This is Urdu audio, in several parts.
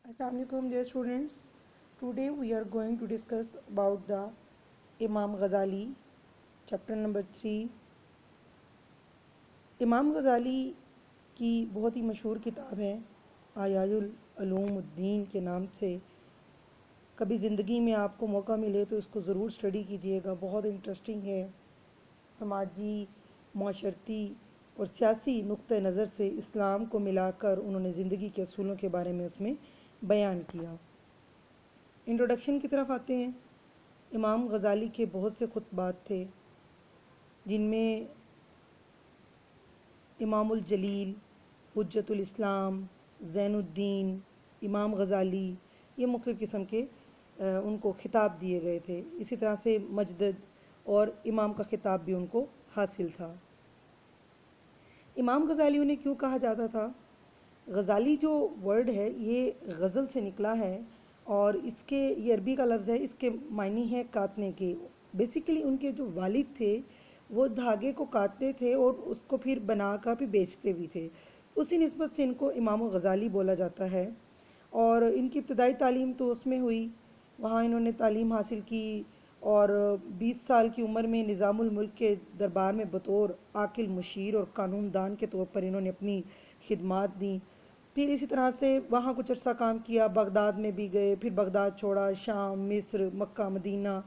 Assalamu alaikum dear students. Today we are going to discuss about the Imam Ghazali, chapter number 3. امام غزالی کی بہت ہی مشہور کتاب ہے اعیاض العلوم الدین کے نام سے. کبھی زندگی میں آپ کو موقع ملے تو اس کو ضرور اسٹڈی کیجیے گا. بہت انٹرسٹنگ ہے. سماجی، معاشرتی اور سیاسی نقطہ نظر سے اسلام کو ملا کر انہوں نے زندگی کے اصولوں کے بارے میں اس میں بیان کیا. انٹروڈکشن کی طرف آتے ہیں. امام غزالی کے بہت سے خطبات تھے جن میں امام الجلیل، حجت الاسلام، زین الدین، امام غزالی، یہ مختلف قسم کے ان کو خطاب دیے گئے تھے. اسی طرح سے مجدد اور امام کا خطاب بھی ان کو حاصل تھا. امام غزالی انہیں کیوں کہا جاتا تھا؟ غزالی جو ورڈ ہے یہ غزل سے نکلا ہے اور اس کے یہ عربی کا لفظ ہے. اس کے معنی ہے کاٹنے کے. بیسیکلی ان کے جو والد تھے وہ دھاگے کو کاٹتے تھے اور اس کو پھر بنا کر بھی بیچتے بھی تھے. اسی نسبت سے ان کو امام غزالی بولا جاتا ہے. اور ان کی ابتدائی تعلیم تو اس میں ہوئی، وہاں انہوں نے تعلیم حاصل کی اور 20 سال کی عمر میں نظام الملک کے دربار میں بطور عاقل مشیر اور قانون دان کے طور پر انہوں نے اپنی خدمات دیں. پھر اسی طرح سے وہاں کچھ عرصہ کام کیا. بغداد میں بھی گئے، پھر بغداد چھوڑا، شام، مصر، مکہ، مدینہ،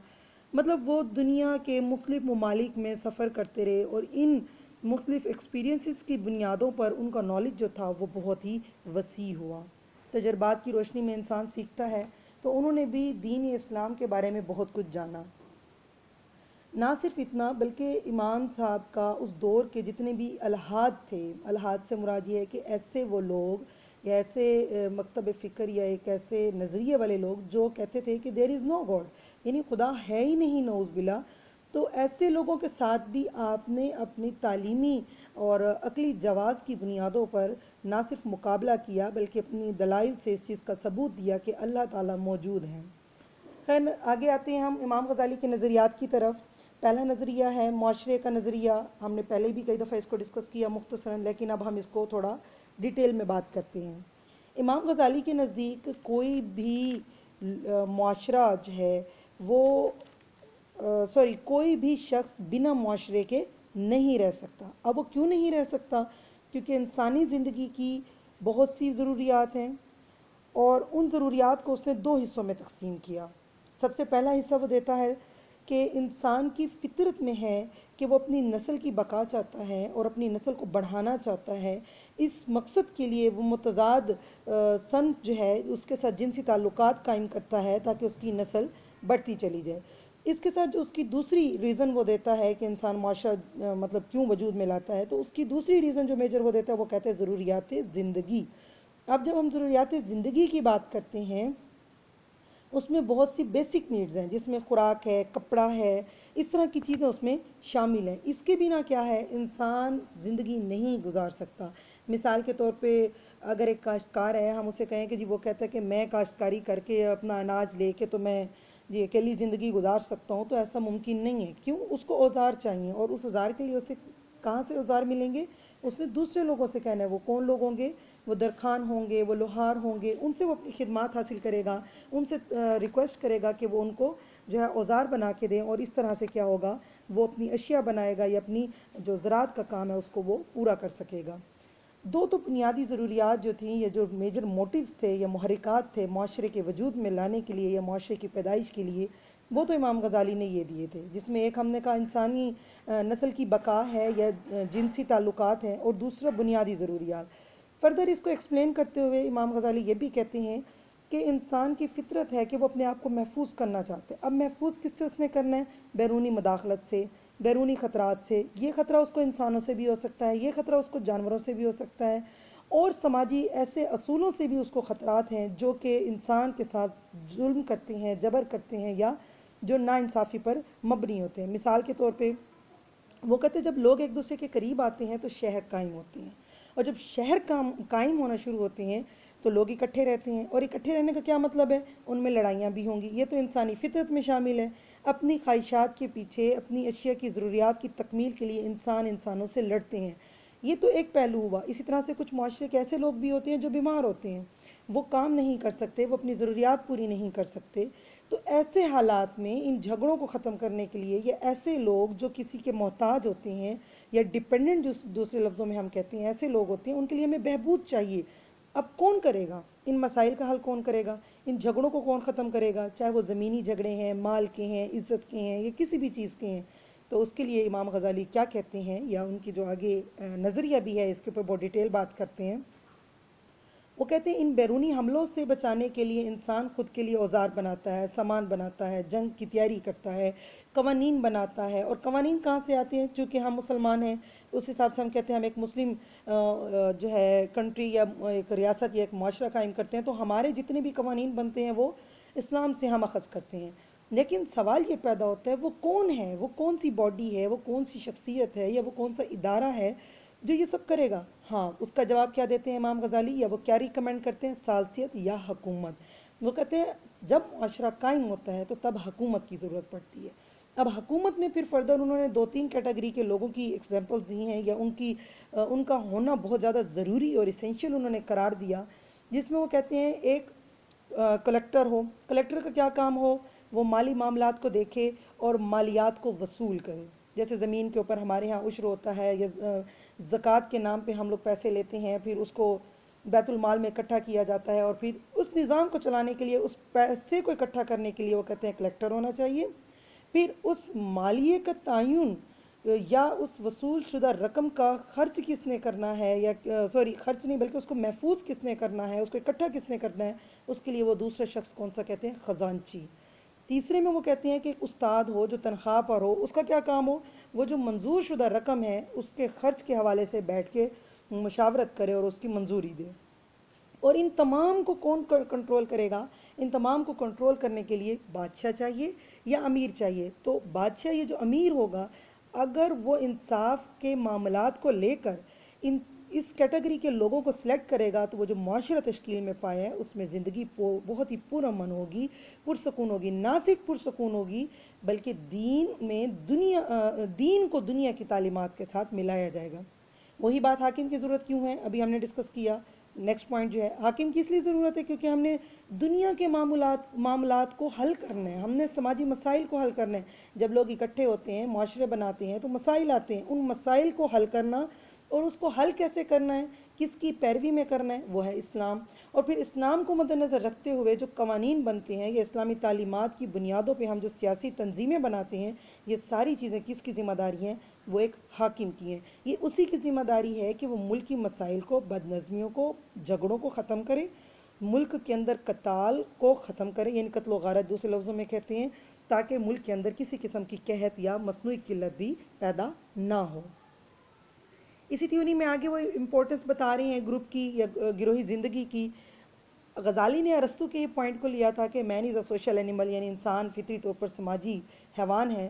مطلب وہ دنیا کے مختلف ممالک میں سفر کرتے رہے اور ان مختلف ایکسپیرینسز کی بنیادوں پر ان کا نالج جو تھا وہ بہت ہی وسیع ہوا. تجربات کی روشنی میں انسان سیکھتا ہے، تو انہوں نے بھی دین اسلام کے بارے میں بہت کچھ جانا. نہ صرف اتنا بلکہ امام صاحب کا اس دور کے جتنے بھی الحاد تھے، الحاد سے مراد یہ ہے کہ ایسے وہ لوگ یا ایسے مکتب فکر یا ایک ایسے نظریے والے لوگ جو کہتے تھے کہ دیر از نو گاڈ، یعنی خدا ہے ہی نہیں، نعوذ باللہ. تو ایسے لوگوں کے ساتھ بھی آپ نے اپنی تعلیمی اور عقلی جواز کی بنیادوں پر نہ صرف مقابلہ کیا بلکہ اپنی دلائل سے اس چیز کا ثبوت دیا کہ اللہ تعالیٰ موجود ہیں. خیر آگے آتے ہیں ہم امام غزالی کے نظریات کی طرف. پہلا نظریہ ہے معاشرے کا نظریہ. ہم نے پہلے بھی کئی دفعہ اس کو ڈسکس کیا مختصراً، لیکن اب ہم اس کو تھوڑا ڈیٹیل میں بات کرتے ہیں. امام غزالی کے نزدیک کوئی بھی معاشرہ جو ہے وہ کوئی بھی شخص بنا معاشرے کے نہیں رہ سکتا. اب وہ کیوں نہیں رہ سکتا؟ کیونکہ انسانی زندگی کی بہت سی ضروریات ہیں اور ان ضروریات کو اس نے 2 حصوں میں تقسیم کیا. سب سے پہلا حصہ وہ دیتا ہے کہ انسان کی فطرت میں ہے کہ وہ اپنی نسل کی بقا چاہتا ہے اور اپنی نسل کو بڑھانا چاہتا ہے. اس مقصد کے لیے وہ متضاد صنف جو ہے اس کے ساتھ جنسی تعلقات قائم کرتا ہے تاکہ اس کی نسل بڑھتی چلی جائے. اس کے ساتھ جو اس کی دوسری ریزن وہ دیتا ہے کہ انسان معاشرہ مطلب کیوں وجود میں لاتا ہے، تو اس کی دوسری ریزن جو میجر وہ دیتا ہے وہ کہتے ہیں ضروریات زندگی. اب جب ہم ضروریات زندگی کی بات کرتے ہیں اس میں بہت سی بیسک نیڈز ہیں جس میں خوراک ہے، کپڑا ہے، اس طرح کی چیزیں اس میں شامل ہیں. اس کے بنا کیا ہے انسان زندگی نہیں گزار سکتا. مثال کے طور پہ اگر ایک کاشتکار ہے، ہم اسے کہیں کہ جی وہ کہتا ہے کہ میں کاشتکاری کر کے اپنا اناج لے کے تو میں جی اکیلی زندگی گزار سکتا ہوں، تو ایسا ممکن نہیں ہے. کیوں؟ اس کو اوزار چاہیے اور اس اوزار کے لیے اسے کہاں سے اوزار ملیں گے؟ اس نے دوسرے لوگوں سے کہنا ہے. وہ کون لوگ ہوں گے؟ وہ درخان ہوں گے، وہ لوہار ہوں گے. ان سے وہ اپنی خدمات حاصل کرے گا، ان سے ریکویسٹ کرے گا کہ وہ ان کو جو ہے اوزار بنا کے دیں اور اس طرح سے کیا ہوگا وہ اپنی اشیاء بنائے گا یا اپنی جو زراعت کا کام ہے اس کو وہ پورا کر سکے گا. 2 تو بنیادی ضروریات جو تھیں یا جو میجر موٹیوز تھے یا محرکات تھے معاشرے کے وجود میں لانے کے لیے یا معاشرے کی پیدائش کے لیے، وہ تو امام غزالی نے یہ دیے تھے. جس میں ایک ہم نے کہا انسانی نسل کی بقا ہے یا جنسی تعلقات ہیں، اور دوسرا بنیادی ضروریات. فردر اس کو ایکسپلین کرتے ہوئے امام غزالی یہ بھی کہتے ہیں کہ انسان کی فطرت ہے کہ وہ اپنے آپ کو محفوظ کرنا چاہتے ہیں. اب محفوظ کس سے اس نے کرنا ہے؟ بیرونی مداخلت سے، بیرونی خطرات سے. یہ خطرہ اس کو انسانوں سے بھی ہو سکتا ہے، یہ خطرہ اس کو جانوروں سے بھی ہو سکتا ہے، اور سماجی ایسے اصولوں سے بھی اس کو خطرات ہیں جو کہ انسان کے ساتھ ظلم کرتے ہیں، جبر کرتے ہیں یا جو ناانصافی پر مبنی ہوتے ہیں. مثال کے طور پہ وہ کہتے ہیں جب لوگ ایک دوسرے کے قریب آتے ہیں تو شہر قائم ہوتے ہیں، اور جب شہر قائم ہونا شروع ہوتے ہیں تو لوگ اکٹھے رہتے ہیں. اور اکٹھے رہنے کا کیا مطلب ہے؟ ان میں لڑائیاں بھی ہوں گی. یہ تو انسانی فطرت میں شامل ہے. اپنی خواہشات کے پیچھے، اپنی اشیاء کی ضروریات کی تکمیل کے لیے انسانوں سے لڑتے ہیں. یہ تو ایک پہلو ہوا. اسی طرح سے کچھ معاشرے کے ایسے لوگ بھی ہوتے ہیں جو بیمار ہوتے ہیں. وہ کام نہیں کر سکتے، وہ اپنی ضروریات پوری نہیں کر سکتے، تو ایسے حالات میں ان جھگڑوں کو ختم کرنے کے لیے یا ایسے لوگ جو کسی کے محتاج ہوتے ہیں یا ڈپینڈنٹ، جو دوسرے لفظوں میں ہم کہتے ہیں ایسے لوگ ہوتے ہیں، ان کے لیے ہمیں بہبود چاہیے۔ اب کون کرے گا ان مسائل کا حل؟ کون کرے گا ان جھگڑوں کو؟ کون ختم کرے گا؟ چاہے وہ زمینی جھگڑے ہیں، مال کے ہیں، عزت کے ہیں، یا کسی بھی چیز کے ہیں۔ تو اس کے لیے امام غزالی کیا کہتے ہیں، یا ان کی جو آگے نظریہ بھی ہے، اس کے اوپر بہت ڈیٹیل بات کرتے ہیں۔ وہ کہتے ہیں ان بیرونی حملوں سے بچانے کے لیے انسان خود کے لیے اوزار بناتا ہے، سامان بناتا ہے، جنگ کی تیاری کرتا ہے، قوانین بناتا ہے۔ اور قوانین کہاں سے آتے ہیں؟ چونکہ ہم مسلمان ہیں، اس حساب سے ہم کہتے ہیں ہم ایک مسلم جو ہے کنٹری یا ایک ریاست یا ایک معاشرہ قائم کرتے ہیں، تو ہمارے جتنے بھی قوانین بنتے ہیں وہ اسلام سے ہم اخذ کرتے ہیں۔ لیکن سوال یہ پیدا ہوتا ہے وہ کون ہے، وہ کون سی باڈی ہے، وہ کون سی شخصیت ہے، یا وہ کون سا ادارہ ہے جو یہ سب کرے گا؟ ہاں، اس کا جواب کیا دیتے ہیں امام غزالی، یا وہ کیا ریکمینڈ کرتے ہیں؟ ثالثیت یا حکومت۔ وہ کہتے ہیں جب معاشرہ قائم ہوتا ہے تو تب حکومت کی ضرورت پڑتی ہے۔ اب حکومت میں پھر فردر انہوں نے 2-3 کیٹیگری کے لوگوں کی ایگزامپلز دی ہیں، یا ان کا ہونا بہت زیادہ ضروری اور اسینشیل انہوں نے قرار دیا، جس میں وہ کہتے ہیں ایک کلیکٹر ہو۔ کلیکٹر کا کیا کام ہو؟ وہ مالی معاملات کو دیکھے اور مالیات کو وصول کرے۔ جیسے زمین کے اوپر ہمارے ہاں عشر ہوتا ہے، یا زکوٰۃ کے نام پہ ہم لوگ پیسے لیتے ہیں، پھر اس کو بیت المال میں اکٹھا کیا جاتا ہے، اور پھر اس نظام کو چلانے کے لیے، اس پیسے کو اکٹھا کرنے کے لیے وہ کہتے ہیں کلیکٹر ہونا چاہیے۔ پھر اس مالیے کا تعین یا اس وصول شدہ رقم کا خرچ کس نے کرنا ہے، یا خرچ نہیں بلکہ اس کو محفوظ کس نے کرنا ہے، اس کو اکٹھا کس نے کرنا ہے، اس کے لیے وہ دوسرا شخص کون سا کہتے ہیں؟ خزانچی۔ تیسرے میں وہ کہتے ہیں کہ ایک استاد ہو جو تنخواہ پر ہو، اس کا کیا کام ہو؟ وہ جو منظور شدہ رقم ہے اس کے خرچ کے حوالے سے بیٹھ کے مشاورت کرے اور اس کی منظوری دے۔ اور ان تمام کو کون کنٹرول کرے گا؟ ان تمام کو کنٹرول کرنے کے لیے بادشاہ چاہیے یا امیر چاہیے؟ تو بادشاہ، یہ جو امیر ہوگا، اگر وہ انصاف کے معاملات کو لے کر اس کیٹیگری کے لوگوں کو سلیکٹ کرے گا، تو وہ جو معاشرہ تشکیل میں پایا ہے اس میں زندگی بہت ہی پرامن ہوگی، پرسکون ہوگی۔ نہ صرف پرسکون ہوگی بلکہ دین کو دنیا کی تعلیمات کے ساتھ ملایا جائے گا۔ وہی بات حاکم کی ضرورت کیوں ہے، ابھی ہم نے ڈسکس کیا۔ نیکسٹ پوائنٹ جو ہے، حاکم کی اس لیے ضرورت ہے کیونکہ ہم نے دنیا کے معاملات کو حل کرنا ہے، ہم نے سماجی مسائل کو حل کرنا ہے۔ جب لوگ اکٹھے ہوتے ہیں، معاشرے بناتے ہیں، تو مسائل آتے ہیں، ان مسائل کو حل کرنا، اور اس کو حل کیسے کرنا ہے، کس کی پیروی میں کرنا ہے، وہ ہے اسلام۔ اور پھر اسلام کو مد نظر رکھتے ہوئے جو قوانین بنتے ہیں، یا اسلامی تعلیمات کی بنیادوں پہ ہم جو سیاسی تنظیمیں بناتے ہیں، یہ ساری چیزیں کس کی ذمہ داری ہیں؟ وہ ایک حاکم کی ہیں۔ یہ اسی کی ذمہ داری ہے کہ وہ ملکی مسائل کو، بد نظمیوں کو، جھگڑوں کو ختم کرے، ملک کے اندر قتال کو ختم کرے، یعنی قتل و غارت دوسرے لفظوں میں کہتے ہیں، تاکہ ملک کے اندر کسی قسم کی قحط یا مصنوعی قلت بھی پیدا نہ ہو۔ اسی تھیوری میں آگے وہ امپورٹنس بتا رہے ہیں گروپ کی یا گروہی زندگی کی۔ غزالی نے ارسطو کے پوائنٹ کو لیا تھا کہ مین از اے سوشل اینیمل، یعنی انسان فطری طور پر سماجی حیوان ہے۔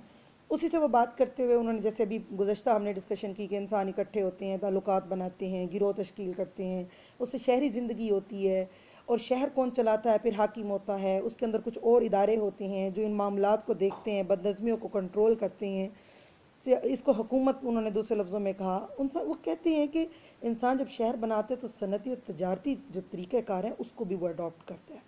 اسی سے وہ بات کرتے ہوئے انہوں نے، جیسے ابھی گزشتہ ہم نے ڈسکشن کی کہ انسان اکٹھے ہوتے ہیں، تعلقات بناتے ہیں، گروہ تشکیل کرتے ہیں، اس سے شہری زندگی ہوتی ہے، اور شہر کون چلاتا ہے؟ پھر حاکم ہوتا ہے، اس کے اندر کچھ اور ادارے ہوتے ہیں جو ان معاملات کو دیکھتے ہیں، بد نظمیوں کو کنٹرول کرتے ہیں، اس کو حکومت انہوں نے دوسرے لفظوں میں کہا۔ وہ کہتے ہیں کہ انسان جب شہر بناتے ہیں تو صنعتی اور تجارتی جو طریقہ کار ہیں اس کو بھی وہ اڈاپٹ کرتا ہے۔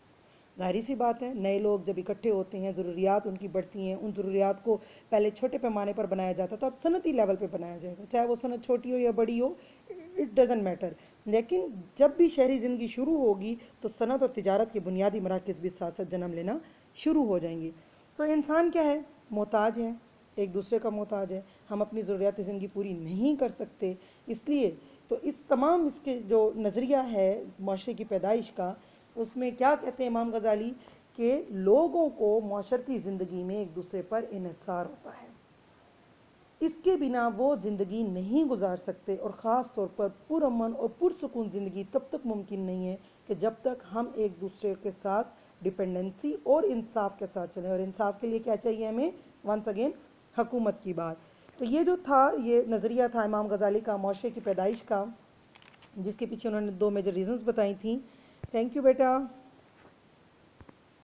ظاہری سی بات ہے، نئے لوگ جب اکٹھے ہوتے ہیں، ضروریات ان کی بڑھتی ہیں، ان ضروریات کو پہلے چھوٹے پیمانے پر بنایا جاتا تھا، اب صنعتی لیول پہ بنایا جائے گا، چاہے وہ صنعت چھوٹی ہو یا بڑی ہو، اٹ ڈزنٹ میٹر۔ لیکن جب بھی شہری زندگی شروع ہوگی تو صنعت اور تجارت کے بنیادی مراکز بھی ساتھ ساتھ جنم لینا شروع ہو جائیں گے۔ تو انسان کیا ہے؟ محتاج ہے، ایک دوسرے کا محتاج ہے، ہم اپنی ضروریات زندگی پوری نہیں کر سکتے۔ اس لیے تو اس کے جو نظریہ ہے معاشرے کی پیدائش کا، اس میں کیا کہتے ہیں امام غزالی کہ لوگوں کو معاشرتی زندگی میں ایک دوسرے پر انحصار ہوتا ہے، اس کے بنا وہ زندگی نہیں گزار سکتے، اور خاص طور پر پرامن اور پرسکون زندگی تب تک ممکن نہیں ہے کہ جب تک ہم ایک دوسرے کے ساتھ ڈیپینڈنسی اور انصاف کے ساتھ چلیں۔ اور انصاف کے لیے کیا چاہیے ہمیں؟ ونس اگین حکومت کی بات۔ تو یہ جو تھا، یہ نظریہ تھا امام غزالی کا معاشرے کی پیدائش کا، جس کے پیچھے انہوں نے 2 میجر ریزنز بتائی تھیں۔ Thank you beta.